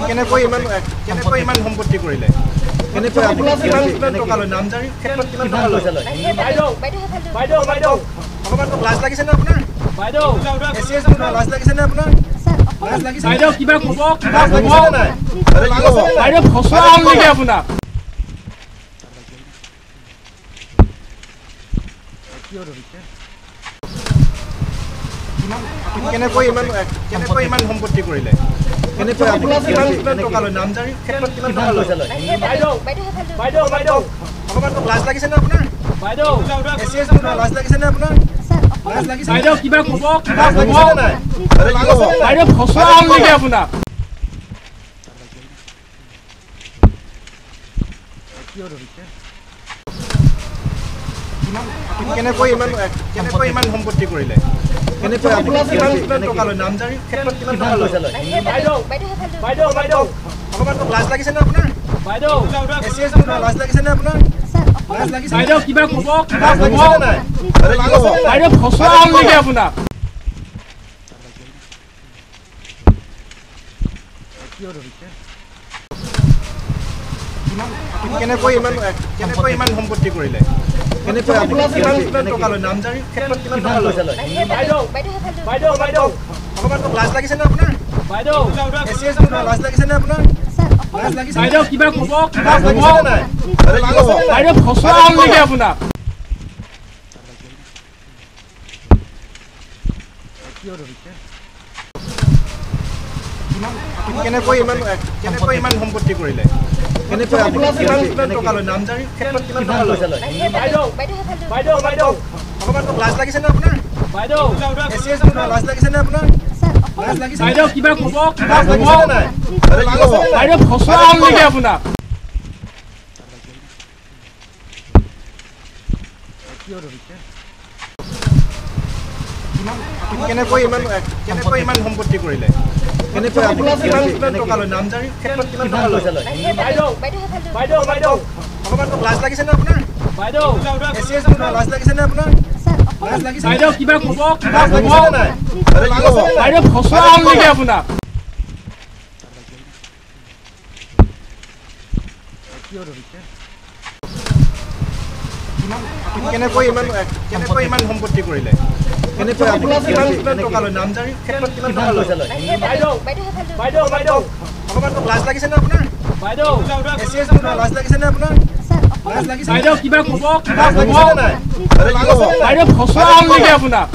কেনেকৈ ইমান সম্পত্তি কৰিলে কেনেকৈ আপুনি কিমান টকা লয় নামজাৰি ক্ষেত্ৰত কিমান টকা লৈছে বাইদেউ অকমান লাজ লাগিছে নে আপোনাৰ বাইদেউ এসএস লাজ লাগিছে নে আপোনাৰ লাজ লাগিছে বাইদেউ কিবা ক'ব নাই বাইদেউ ফসৱা হ'ল নেকি আপোনাক কেনেকৈ ইমান সম্পত্তি কৰিলে কেনেকৈ আপুনি কিমান টকা লয় নামজাৰি ক্ষেত্ৰত কিমান টকা লৈছে বাইদেউ অকমান লাজ লাগিছে নে আপোনাৰ বাইদেউ এসএস লাজ লাগিছে নে আপোনাৰ লাজ লাগিছে বাইদেউ কিবা ক'ব নাই বাইদেউ ফসৱা হ'ল নেকি আপোনাক কেনেকৈ ইমান সম্পত্তি কৰিলে কেনেকৈ আপুনি কিমান টকা লয় নামজাৰি ক্ষেত্ৰত কিমান টকা লৈছে বাইদেউ অকমান লাজ লাগিছে নে আপোনাৰ বাইদেউ এসএস লাজ লাগিছে নে আপোনাৰ লাজ লাগিছে বাইদেউ কিবা ক'ব নাই বাইদেউ ফসৱা হ'ল নেকি আপোনাক কেনেকৈ ইমান সম্পত্তি কৰিলে কেনেকৈ আপুনি কিমান টকা লয় নামজাৰি ক্ষেত্ৰত কিমান টকা লৈছে বাইদেউ অকমান লাজ লাগিছে নে আপোনাৰ বাইদেউ এসএস লাজ লাগিছে নে আপোনাৰ লাজ লাগিছে বাইদেউ কিবা ক'ব নাই বাইদেউ ফসৱা হ'ল নেকি আপোনাক কেনেকৈ ইমান সম্পত্তি কৰিলে কেনেকৈ আপুনি কিমান টকা লয় নামজাৰি ক্ষেত্ৰত কিমান টকা লৈছে বাইদেউ অকমান লাজ লাগিছে নে আপোনাৰ বাইদেউ এসএস লাজ লাগিছে নে আপোনাৰ লাজ লাগিছে বাইদেউ কিবা ক'ব নাই বাইদেউ ফসৱা হ'ল নেকি আপোনাক কেনেকৈ ইমান সম্পত্তি কৰিলে কেনেকৈ আপুনি কিমান টকা লয় নামজাৰি ক্ষেত্ৰত কিমান টকা লৈছে বাইদেউ অকমান লাজ লাগিছে নে আপোনাৰ বাইদেউ এসএস লাজ লাগিছে নে আপোনাৰ লাজ লাগিছে বাইদেউ কিবা ক'ব নাই বাইদেউ ফসৱা হ'ল নেকি আপোনাক কেনেকৈ ইমান সম্পত্তি কৰিলে কেনেকৈ আপুনি কিমান টকা লয় নামজাৰি ক্ষেত্ৰত কিমান টকা লৈছে বাইদেউ অকমান লাজ লাগিছে নে আপোনাৰ বাইদেউ এসএস লাজ লাগিছে নে আপোনাৰ লাজ লাগিছে বাইদেউ কিবা ক'ব নাই বাইদেউ ফসৱা হ'ল নেকি আপোনাক